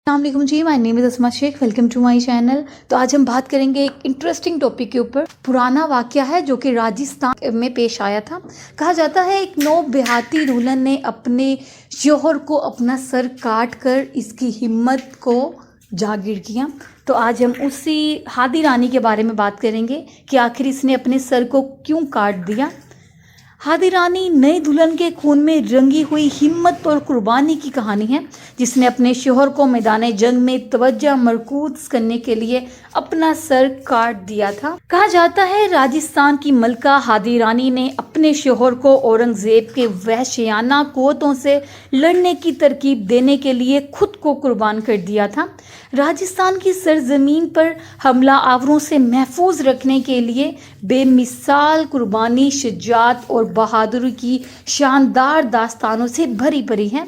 السلام علیکم جی، مائی نیم از اسما شیخ، welcome to my channel. تو آج ہم بات کریں گے ایک انٹرسٹنگ ٹاپک کے اوپر۔ پرانا واقعہ ہے جو کہ راجستھان میں پیش آیا تھا۔ کہا جاتا ہے ایک نو دیہاتی دلہن نے اپنے شوہر کو اپنا سر کاٹ کر اس کی ہمت کو جاگیر کیا۔ تو آج ہم اسی ہادی رانی کے بارے میں بات کریں گے کہ آخر اس نے اپنے سر کو کیوں کاٹ دیا۔ ہادی رانی نئی دلہن کے خون میں رنگی ہوئی ہمت اور قربانی کی کہانی ہے، جس نے اپنے شوہر کو میدان جنگ میں توجہ مرکوز کرنے کے لیے اپنا سر کاٹ دیا تھا۔ کہا جاتا ہے راجستھان کی ملکہ ہادی رانی نے اپنے شوہر کو اورنگزیب کے وحشیانہ قوتوں سے لڑنے کی ترغیب دینے کے لیے خود کو قربان کر دیا تھا۔ راجستھان کی سرزمین پر حملہ آوروں سے محفوظ رکھنے کے لیے بے مثال قربانی، شجاعت اور بہادری کی شاندار داستانوں سے بھری پڑی ہے۔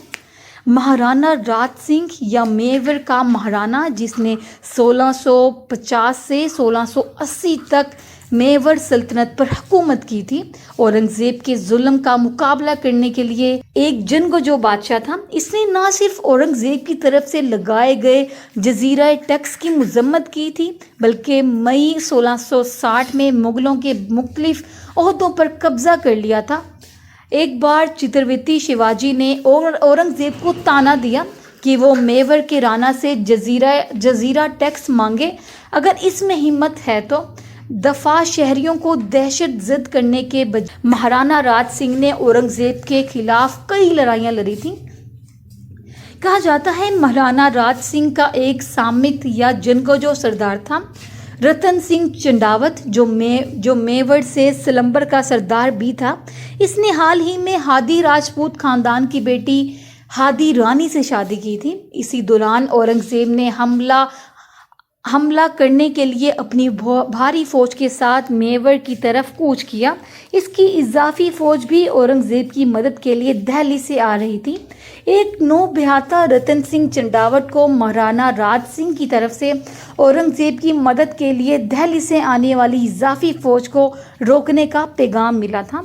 مہارانا راج سنگھ یا میور کا مہارانا، جس نے 1650 سے 1680 تک میور سلطنت پر حکومت کی تھی، اورنگزیب کے ظلم کا مقابلہ کرنے کے لیے ایک جنگجو بادشاہ تھا۔ اس نے نہ صرف اورنگزیب کی طرف سے لگائے گئے جزیرہ ٹیکس کی مذمت کی تھی، بلکہ مئی 1660 میں مغلوں کے مختلف عہدوں پر قبضہ کر لیا تھا۔ ایک بار چتروتی شیواجی نے اورنگزیب کو طعنہ دیا کہ وہ میور کے رانا سے جزیرہ ٹیکس مانگے، اگر اس میں ہمت ہے تو۔ دفاع شہریوں کو دہشت زد کرنے کے بجائے مہارانا راج سنگھ نے اورنگزیب کے خلاف کئی لڑائیاں لڑی تھیں۔ کہا جاتا ہے مہارانا راج سنگھ کا ایک سامت یا جنگجو سردار تھا، رتن سنگھ چنڈاوت، جو میور سے سلمبر کا سردار بھی تھا۔ اس نے حال ہی میں ہادی راجپوت خاندان کی بیٹی ہادی رانی سے شادی کی تھی۔ اسی دوران اورنگزیب نے حملہ کرنے کے لیے اپنی بھاری فوج کے ساتھ میور کی طرف کوچ کیا۔ اس کی اضافی فوج بھی اورنگزیب کی مدد کے لیے دہلی سے آ رہی تھی۔ ایک نوبہاتا رتن سنگھ چنڈاوت کو مہارانا راج سنگھ کی طرف سے اورنگزیب کی مدد کے لیے دہلی سے آنے والی اضافی فوج کو روکنے کا پیغام ملا تھا۔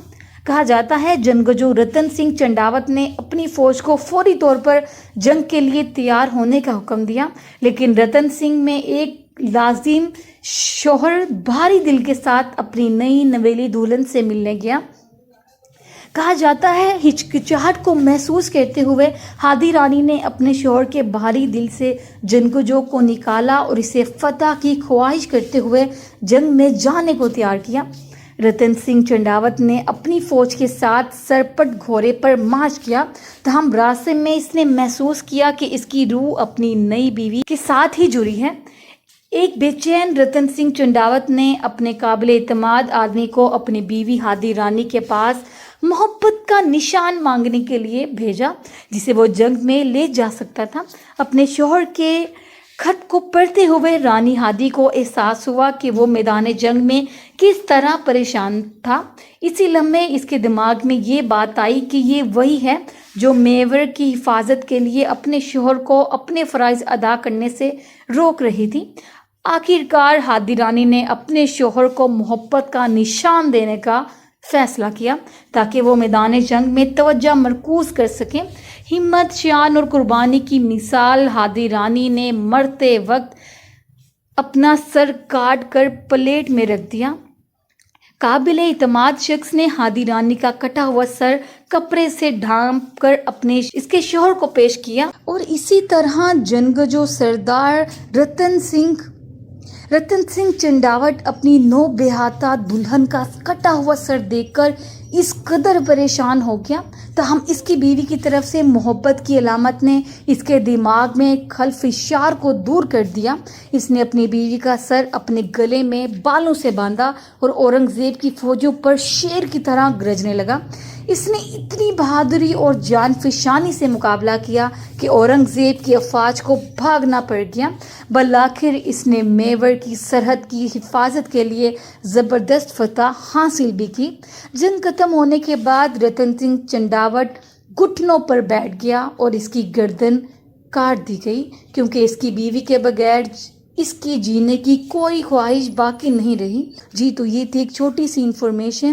کہا جاتا ہے جنگجو رتن سنگھ چنڈاوت نے اپنی فوج کو فوری طور پر جنگ کے لیے تیار ہونے کا حکم دیا، لیکن رتن سنگھ میں ایک لازم شوہر بھاری دل کے ساتھ اپنی نئی نویلی دلہن سے ملنے گیا۔ کہا جاتا ہے ہچکچاہٹ کو محسوس کرتے ہوئے ہادی رانی نے اپنے شوہر کے بھاری دل سے جنگجو کو نکالا اور اسے فتح کی خواہش کرتے ہوئے جنگ میں جانے کو تیار کیا۔ رتن سنگھ چنڈاوت نے اپنی فوج کے ساتھ سرپٹ گھوڑے پر مارچ کیا، تاہم راستے میں اس نے محسوس کیا کہ اس کی روح اپنی نئی بیوی کے ساتھ ہی جڑی ہے۔ ایک بے چین رتن سنگھ چنڈاوت نے اپنے قابل اعتماد آدمی کو اپنی بیوی ہادی رانی کے پاس محبت کا نشان مانگنے کے لیے بھیجا، جسے وہ جنگ میں لے جا سکتا تھا۔ اپنے شوہر کے خط کو پڑھتے ہوئے رانی ہادی کو احساس ہوا کہ وہ میدان جنگ میں کس طرح پریشان تھا۔ اسی لمحے اس کے دماغ میں یہ بات آئی کہ یہ وہی ہے جو میور کی حفاظت کے لیے اپنے شوہر کو اپنے فرائض ادا کرنے سے روک رہی تھی۔ آخرکار ہادی رانی نے اپنے شوہر کو محبت کا نشان دینے کا فیصلہ کیا تاکہ وہ میدان جنگ میں توجہ مرکوز کر سکیں۔ ہمت، شان اور قربانی کی مثال ہادی رانی نے مرتے وقت اپنا سر کاٹ کر پلیٹ میں رکھ دیا۔ قابل اعتماد شخص نے ہادی رانی کا کٹا ہوا سر کپڑے سے ڈھانپ کر اس کے شوہر کو پیش کیا، اور اسی طرح جنگجو سردار رتن سنگھ چنڈاوت اپنی نوبہاتا دلہن کا کٹا ہوا سر دیکھ کر اس قدر پریشان ہو گیا، تاہم اس کی بیوی کی طرف سے محبت کی علامت نے اس کے دماغ میں خلفشار کو دور کر دیا۔ اس نے اپنی بیوی کا سر اپنے گلے میں بالوں سے باندھا اور اورنگزیب کی فوجوں پر شیر کی طرح گرجنے لگا۔ اس نے اتنی بہادری اور جان فشانی سے مقابلہ کیا کہ اورنگزیب کی افواج کو بھاگنا پڑ گیا۔ بالآخر اس نے میور کی سرحد کی حفاظت کے لیے زبردست فتح حاصل بھی کی۔ جنگ ختم ہونے کے بعد رتن سنگھ چنڈاوت گھٹنوں پر بیٹھ گیا اور اس کی گردن کاٹ دی گئی، کیونکہ اس کی بیوی کے بغیر اس کی جینے کی کوئی خواہش باقی نہیں رہی۔ جی تو یہ تھی ایک چھوٹی سی انفارمیشن